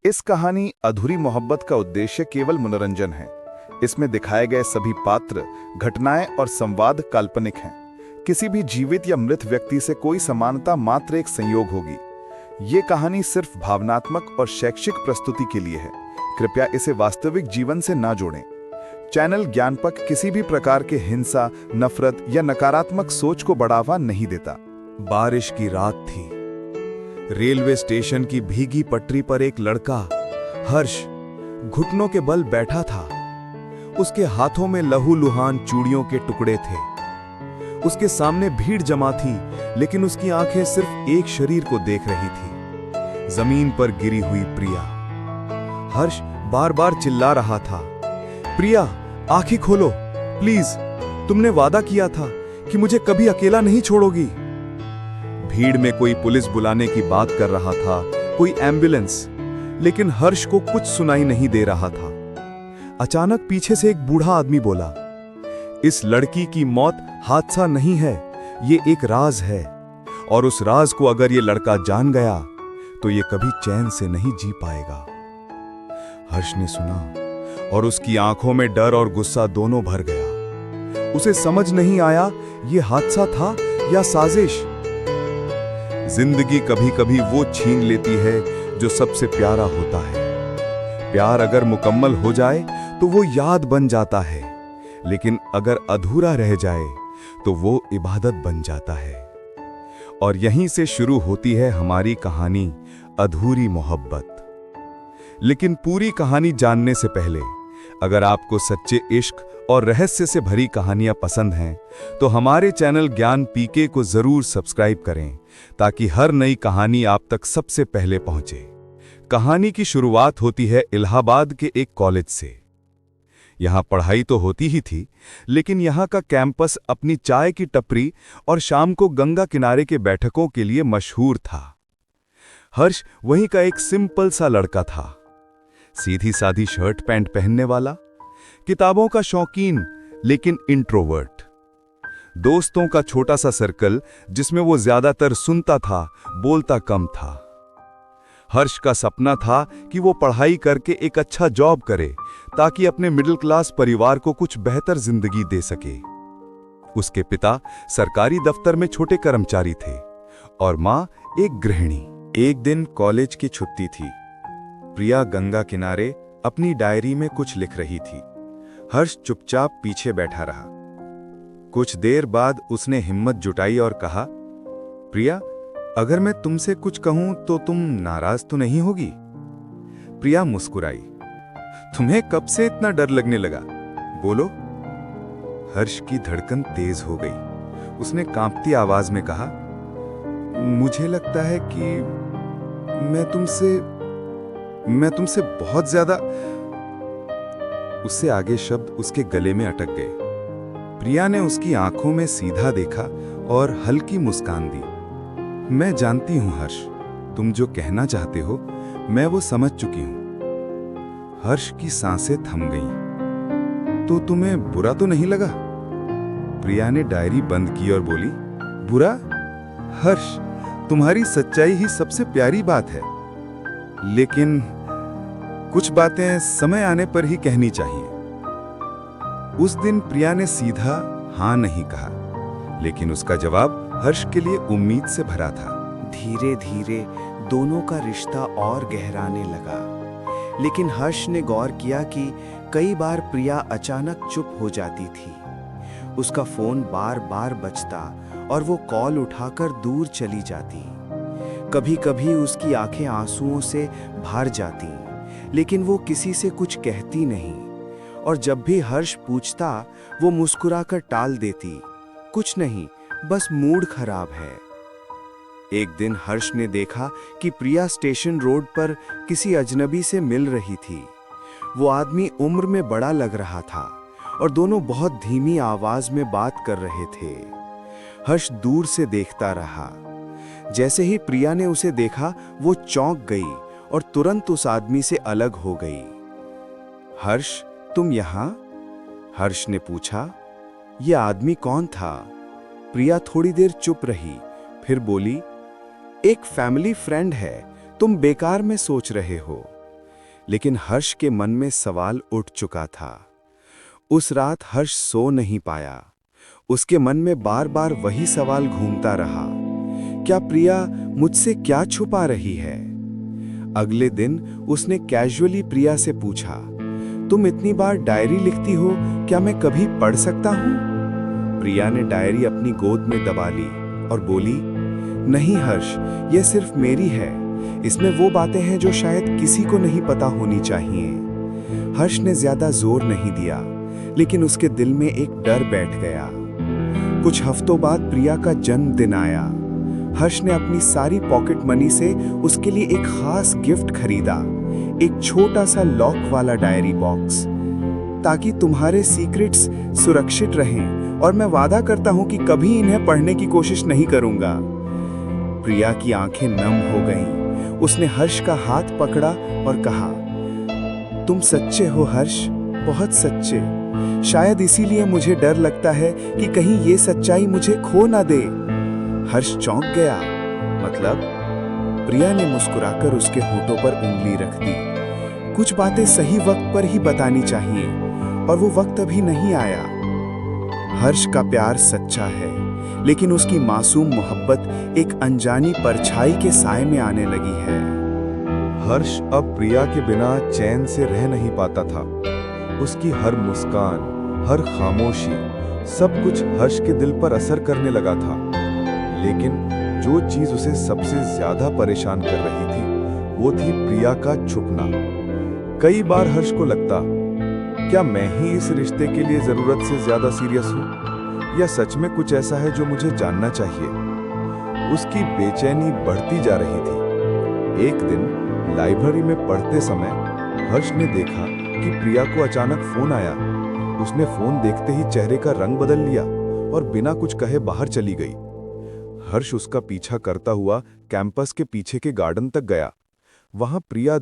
इस कहानी अधूरी मोहब्बत का उद्देश्य केवल मनोरंजन है। इसमें दिखाए गए सभी पात्र, घटनाएं और संवाद काल्पनिक हैं। किसी भी जीवित या मृत व्यक्ति से कोई समानता मात्र एक संयोग होगी। ये कहानी सिर्फ भावनात्मक और शैक्षिक प्रस्तुति के लिए है। कृपया इसे वास्तविक जीवन से ना जोड़ें। चैनल ज्ञानपक किसी भी प्रकार के हिंसा, नफरत या नकारात्मक सोच को बढ़ावा नहीं देता। बारिश की रात थी। रेलवे स्टेशन की भीगी पटरी पर एक लड़का हर्ष घुटनों के बल बैठा था। उसके हाथों में लहूलुहान चूड़ियों के टुकड़े थे। उसके सामने भीड़ जमा थी, लेकिन उसकी आंखें सिर्फ एक शरीर को देख रही थी, जमीन पर गिरी हुई प्रिया। हर्ष बार बार चिल्ला रहा था, प्रिया आंखें खोलो प्लीज, तुमने वादा किया था कि मुझे कभी अकेला नहीं छोड़ोगी। भीड़ में कोई पुलिस बुलाने की बात कर रहा था, कोई एम्बुलेंस, लेकिन हर्ष को कुछ सुनाई नहीं दे रहा था। अचानक पीछे से एक बूढ़ा आदमी बोला, इस लड़की की मौत हादसा नहीं है, ये एक राज है, और उस राज को अगर ये लड़का जान गया तो ये कभी चैन से नहीं जी पाएगा। हर्ष ने सुना और उसकी आंखों में डर और गुस्सा दोनों भर गया। उसे समझ नहीं आया ये हादसा था या साजिश। जिंदगी कभी कभी वो छीन लेती है जो सबसे प्यारा होता है। प्यार अगर मुकम्मल हो जाए तो वो याद बन जाता है, लेकिन अगर अधूरा रह जाए तो वो इबादत बन जाता है। और यहीं से शुरू होती है हमारी कहानी अधूरी मोहब्बत। लेकिन पूरी कहानी जानने से पहले, अगर आपको सच्चे इश्क और रहस्य से भरी कहानियां पसंद हैं तो हमारे चैनल ज्ञान पीके को जरूर सब्सक्राइब करें, ताकि हर नई कहानी आप तक सबसे पहले पहुंचे। कहानी की शुरुआत होती है इलाहाबाद के एक कॉलेज से। यहां पढ़ाई तो होती ही थी, लेकिन यहां का कैंपस अपनी चाय की टपरी और शाम को गंगा किनारे के बैठकों के लिए मशहूर था। हर्ष वहीं का एक सिंपल सा लड़का था, सीधी सादी शर्ट पैंट पहनने वाला, किताबों का शौकीन लेकिन इंट्रोवर्ट। दोस्तों का छोटा सा सर्कल जिसमें वो ज्यादातर सुनता था, बोलता कम था। हर्ष का सपना था कि वो पढ़ाई करके एक अच्छा जॉब करे, ताकि अपने मिडिल क्लास परिवार को कुछ बेहतर जिंदगी दे सके। उसके पिता सरकारी दफ्तर में छोटे कर्मचारी थे और मां एक गृहिणी। एक दिन कॉलेज की छुट्टी थी। प्रिया गंगा किनारे अपनी डायरी में कुछ लिख रही थी। हर्ष चुपचाप पीछे बैठा रहा। कुछ देर बाद उसने हिम्मत जुटाई और कहा, प्रिया, अगर मैं तुमसे कुछ कहूं तो तुम नाराज तो नहीं होगी? प्रिया मुस्कुराई। तुम्हें कब से इतना डर लगने लगा? बोलो। हर्ष की धड़कन तेज हो गई। उसने कांपती आवाज में कहा, मुझे लगता है कि मैं तुमसे बहुत ज्यादा। उससे आगे शब्द उसके गले में अटक गए। प्रिया ने उसकी आंखों में सीधा देखा और हल्की मुस्कान दी। मैं जानती हूं हर्ष, तुम जो कहना चाहते हो मैं वो समझ चुकी हूं। हर्ष की सांसें थम गईं। तो तुम्हें बुरा तो नहीं लगा? प्रिया ने डायरी बंद की और बोली, बुरा? हर्ष, तुम्हारी सच्चाई ही सबसे प्यारी बात है, लेकिन कुछ बातें समय आने पर ही कहनी चाहिए। उस दिन प्रिया ने सीधा हां नहीं कहा, लेकिन उसका जवाब हर्ष के लिए उम्मीद से भरा था। धीरे धीरे दोनों का रिश्ता और गहराने लगा, लेकिन हर्ष ने गौर किया कि कई बार प्रिया अचानक चुप हो जाती थी। उसका फोन बार बार बजता और वो कॉल उठाकर दूर चली जाती। कभी कभी उसकी आंखें आंसुओं से भर जाती, लेकिन वो किसी से कुछ कहती नहीं। और जब भी हर्ष पूछता, वो मुस्कुराकर टाल देती, कुछ नहीं, बस मूड खराब है। एक दिन हर्ष ने देखा कि प्रिया स्टेशन रोड पर किसी अजनबी से मिल रही थी। वो आदमी उम्र में बड़ा लग रहा था और दोनों बहुत धीमी आवाज में बात कर रहे थे। हर्ष दूर से देखता रहा। जैसे ही प्रिया ने उसे देखा, वो चौंक गई और तुरंत उस आदमी से अलग हो गई। हर्ष, तुम यहां? हर्ष ने पूछा। यह आदमी कौन था? प्रिया थोड़ी देर चुप रही, फिर बोली, एक फैमिली फ्रेंड है, तुम बेकार में सोच रहे हो। लेकिन हर्ष के मन में सवाल उठ चुका था। उस रात हर्ष सो नहीं पाया। उसके मन में बार बार वही सवाल घूमता रहा, क्या प्रिया मुझसे क्या छुपा रही है? अगले दिन उसने कैजुअली प्रिया से पूछा, तुम इतनी बार डायरी लिखती हो, क्या मैं कभी पढ़ सकता हूँ? प्रिया ने डायरी अपनी गोद में दबा ली और बोली, नहीं हर्ष, यह सिर्फ मेरी है। इसमें वो बातें हैं जो शायद किसी को नहीं पता होनी चाहिए। हर्ष ने ज्यादा जोर नहीं दिया, लेकिन उसके दिल में एक डर बैठ गया। कुछ हफ्तों बाद प्रिया का जन्मदिन आया। हर्ष ने अपनी सारी पॉकेट मनी से उसके लिए एक खास गिफ्ट खरीदा, एक छोटा सा लॉक वाला डायरी बॉक्स, ताकि तुम्हारे सीक्रेट्स सुरक्षित रहें, और मैं वादा करता हूं कि कभी इन्हें पढ़ने की कोशिश नहीं करूंगा। प्रिया की आंखें नम हो गईं। उसने हर्ष का हाथ पकड़ा और कहा, तुम सच्चे हो हर्ष, बहुत सच्चे। शायद इसीलिए मुझे डर लगता है कि कहीं ये सच्चाई मुझे खो ना दे। हर्ष चौंक गया। मतलब? प्रिया ने मुस्कुराकर उसके होठों पर उंगली रख दी। कुछ बातें सही वक्त पर ही बतानी चाहिए, और वो वक्त अभी नहीं आया। हर्ष का प्यार सच्चा है, लेकिन उसकी मासूम मोहब्बत एक अनजानी परछाई के साए में आने लगी है। हर्ष अब प्रिया के बिना चैन से रह नहीं पाता था। उसकी हर मुस्कान, हर खामोशी, सब कुछ हर्ष के दिल पर असर करने लगा था। लेकिन जो चीज उसे सबसे ज्यादा परेशान कर रही थी, वो थी प्रिया का छुपना। कई बार हर्ष को लगता, क्या मैं ही इस रिश्ते के लिए जरूरत से ज्यादा सीरियस हूं, या सच में कुछ ऐसा है जो मुझे जानना चाहिए? उसकी बेचैनी बढ़ती जा रही थी। एक दिन लाइब्रेरी में पढ़ते समय हर्ष ने देखा कि प्रिया को अचानक फोन आया। उसने फोन देखते ही चेहरे का रंग बदल लिया और बिना कुछ कहे बाहर चली गई। हर्ष उसका पीछा करता हुआ कैंपस के पीछे के गार्डन तक गया। वहां प्रिया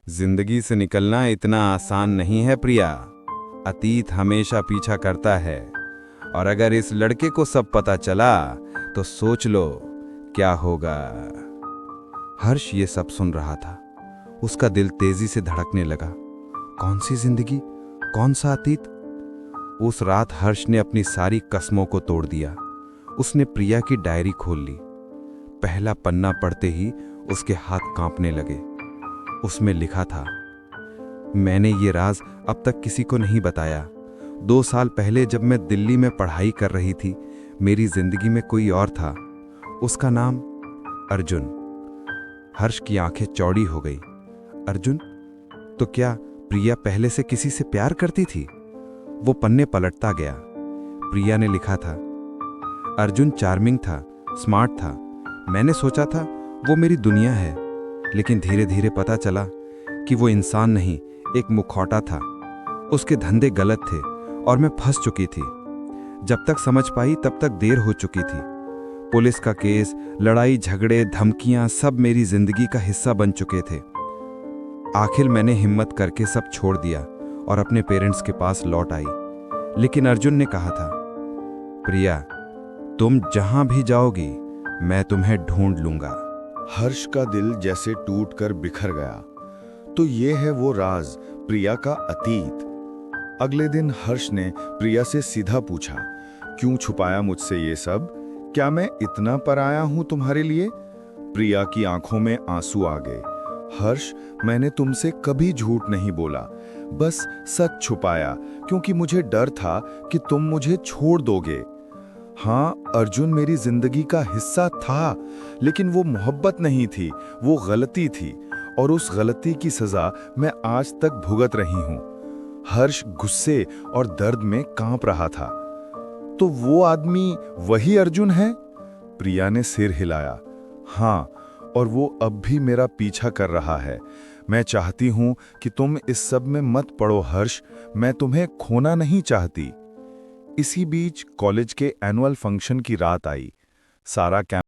जिंदगी से निकलना इतना आसान नहीं है प्रिया। अतीत हमेशा पीछा करता है, और अगर इस लड़के को सब पता चला तो सोच लो क्या होगा। हर्ष ये सब सुन रहा था। उसका दिल तेजी से धड़कने लगा। कौन सी जिंदगी, कौन सा अतीत? उस रात हर्ष ने अपनी सारी कसमों को तोड़ दिया। उसने प्रिया की डायरी खोल ली। पहला पन्ना पढ़ते ही उसके हाथ कांपने लगे। उसमें लिखा था, मैंने ये राज अब तक किसी को नहीं बताया। 2 साल पहले जब मैं दिल्ली में पढ़ाई कर रही थी, मेरी जिंदगी में कोई और था। उसका नाम अर्जुन। हर्ष की आंखें चौड़ी हो गई। अर्जुन? तो क्या प्रिया पहले से किसी से प्यार करती थी? वो पन्ने पलटता गया। प्रिया ने लिखा था, अर्जुन चार्मिंग था, स्मार्ट था। मैंने सोचा था वो मेरी दुनिया है, लेकिन धीरे धीरे पता चला कि वो इंसान नहीं, एक मुखौटा था। उसके धंधे गलत थे और मैं फंस चुकी थी। जब तक समझ पाई तब तक देर हो चुकी थी। पुलिस का केस, लड़ाई झगड़े, धमकियां सब मेरी जिंदगी का हिस्सा बन चुके थे। आखिर मैंने हिम्मत करके सब छोड़ दिया और अपने पेरेंट्स के पास लौट आई। लेकिन अर्जुन ने कहा था, प्रिया, तुम जहां भी जाओगी मैं तुम्हें ढूंढ लूंगा। हर्ष का दिल जैसे टूटकर बिखर गया। तो ये है वो राज, प्रिया का अतीत। अगले दिन हर्ष ने प्रिया से सीधा पूछा, क्यों छुपाया मुझसे ये सब? क्या मैं इतना पराया हूं तुम्हारे लिए? प्रिया की आंखों में आंसू आ गए। हर्ष, मैंने तुमसे कभी झूठ नहीं बोला, बस सच छुपाया क्योंकि मुझे डर था कि तुम मुझे छोड़ दोगे। हाँ, अर्जुन मेरी जिंदगी का हिस्सा था, लेकिन वो मोहब्बत नहीं थी, वो गलती थी, और उस गलती की सजा मैं आज तक भुगत रही हूं। हर्ष गुस्से और दर्द में कांप रहा था। तो वो आदमी वही अर्जुन है? प्रिया ने सिर हिलाया। हाँ, और वो अब भी मेरा पीछा कर रहा है। मैं चाहती हूं कि तुम इस सब में मत पड़ो हर्ष, मैं तुम्हें खोना नहीं चाहती। इसी बीच कॉलेज के एनुअल फंक्शन की रात आई। सारा कैंप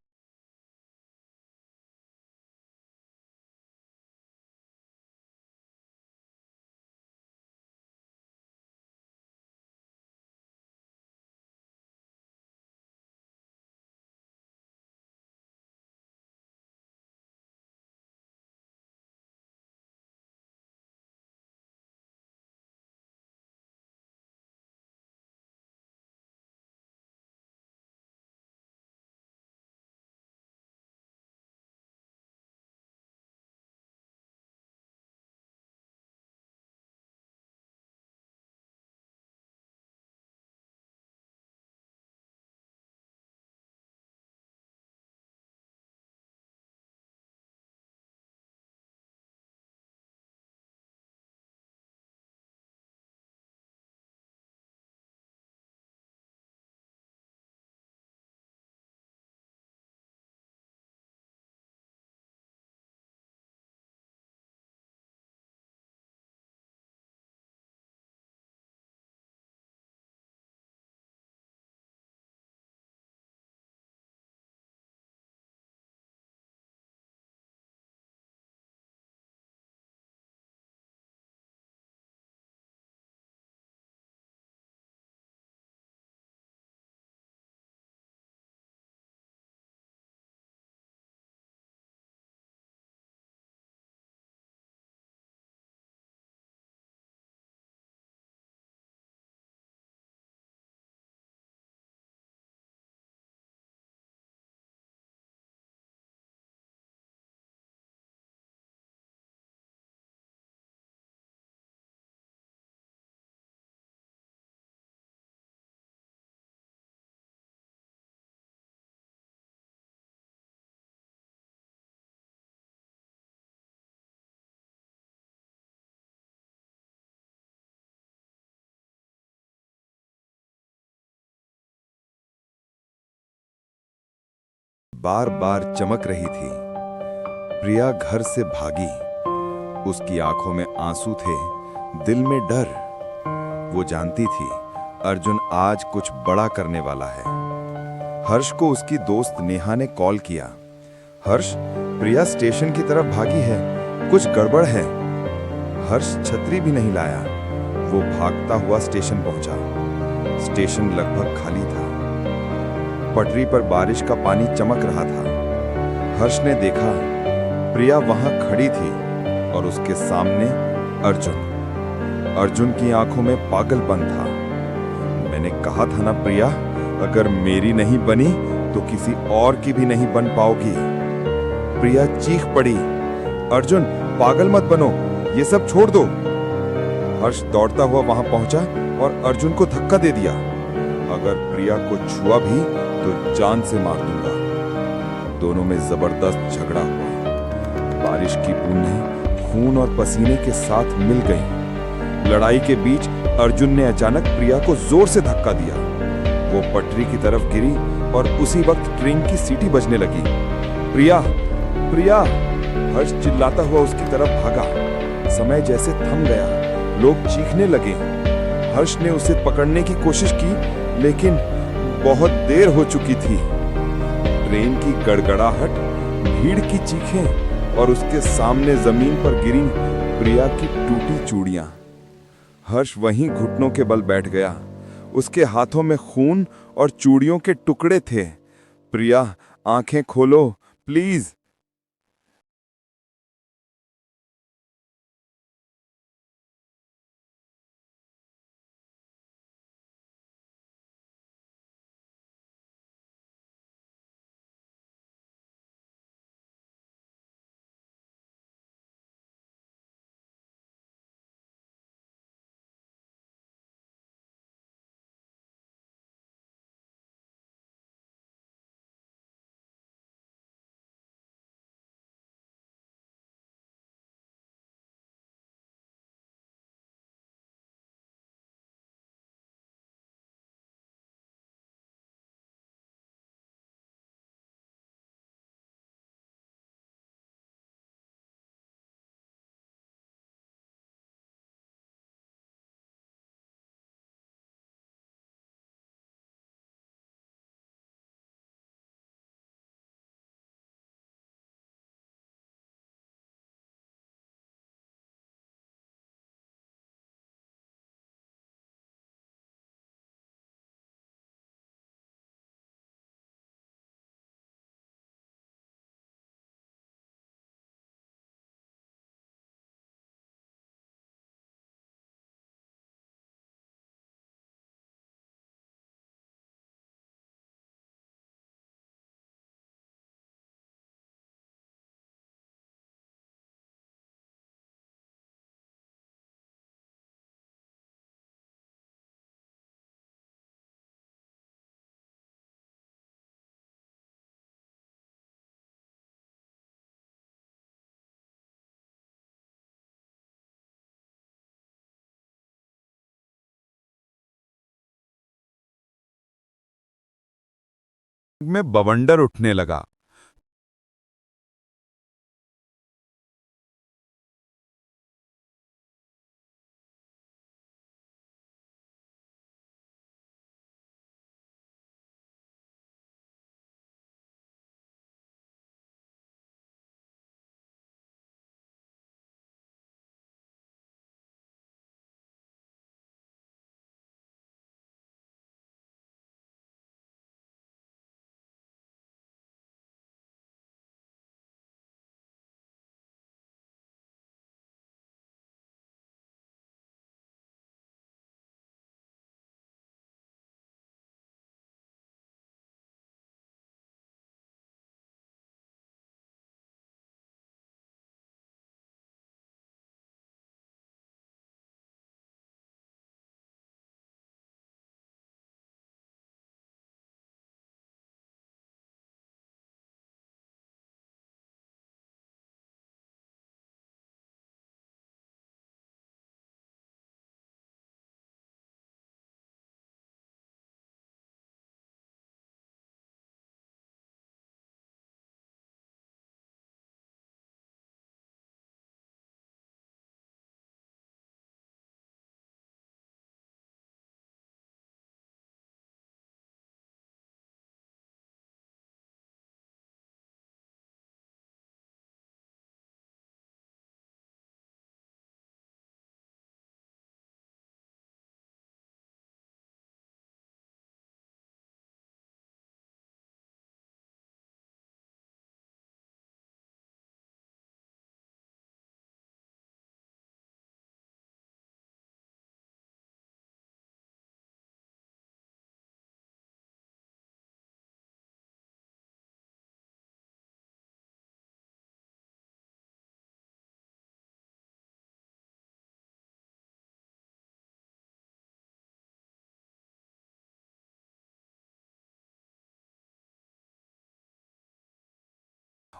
बार बार चमक रही थी। प्रिया घर से भागी। उसकी आंखों में आंसू थे, दिल में डर। वो जानती थी अर्जुन आज कुछ बड़ा करने वाला है। हर्ष को उसकी दोस्त नेहा ने कॉल किया। हर्ष, प्रिया स्टेशन की तरफ भागी है, कुछ गड़बड़ है। हर्ष छतरी भी नहीं लाया। वो भागता हुआ स्टेशन पहुंचा। स्टेशन लगभग खाली था। पटरी पर बारिश का पानी चमक रहा था। हर्ष ने देखा प्रिया वहां खड़ी थी और उसके सामने अर्जुन। अर्जुन की आंखों में पागलपन था। मैंने कहा था ना प्रिया, अगर मेरी नहीं बनी तो किसी और की भी नहीं बन पाओगी। प्रिया चीख पड़ी, अर्जुन पागल मत बनो, ये सब छोड़ दो। हर्ष दौड़ता हुआ वहां पहुंचा और अर्जुन को धक्का दे दिया। अगर प्रिया को छुआ भी तो जान से मार दूंगा। दोनों में जबरदस्त झगड़ा हुआ। बारिश की बूंदें खून और पसीने के साथ मिल गईं। लड़ाई के बीच अर्जुन ने अचानक प्रिया को जोर से धक्का दिया। वो पटरी की तरफ गिरी और उसी वक्त ट्रेन की सीटी बजने लगी। प्रिया, प्रिया! हर्ष चिल्लाता हुआ उसकी तरफ भागा। समय जैसे थम गया। लोग चीखने लगे। हर्ष ने उसे पकड़ने की कोशिश की, लेकिन बहुत देर हो चुकी थी। ट्रेन की गड़गड़ाहट, भीड़ की चीखें और उसके सामने जमीन पर गिरी प्रिया की टूटी चूड़ियां। हर्ष वहीं घुटनों के बल बैठ गया। उसके हाथों में खून और चूड़ियों के टुकड़े थे। प्रिया, आंखें खोलो प्लीज। में बवंडर उठने लगा।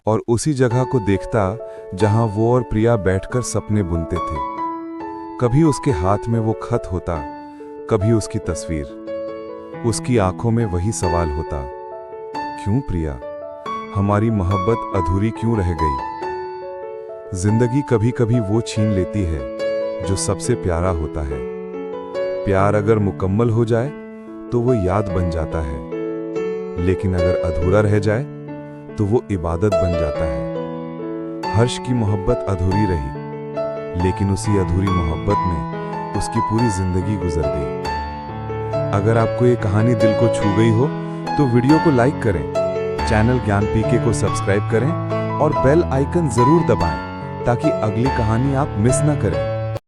और उसी जगह को देखता जहां वो और प्रिया बैठकर सपने बुनते थे। कभी उसके हाथ में वो खत होता, कभी उसकी तस्वीर। उसकी आंखों में वही सवाल होता, क्यों प्रिया, हमारी मोहब्बत अधूरी क्यों रह गई? जिंदगी कभी कभी वो छीन लेती है जो सबसे प्यारा होता है। प्यार अगर मुकम्मल हो जाए तो वो याद बन जाता है, लेकिन अगर अधूरा रह जाए तो वो इबादत बन जाता है। हर्ष की मोहब्बत अधूरी रही, लेकिन उसी अधूरी मोहब्बत में उसकी पूरी जिंदगी गुजर गई। अगर आपको ये कहानी दिल को छू गई हो तो वीडियो को लाइक करें, चैनल ज्ञान पीके को सब्सक्राइब करें और बेल आइकन जरूर दबाएं ताकि अगली कहानी आप मिस ना करें।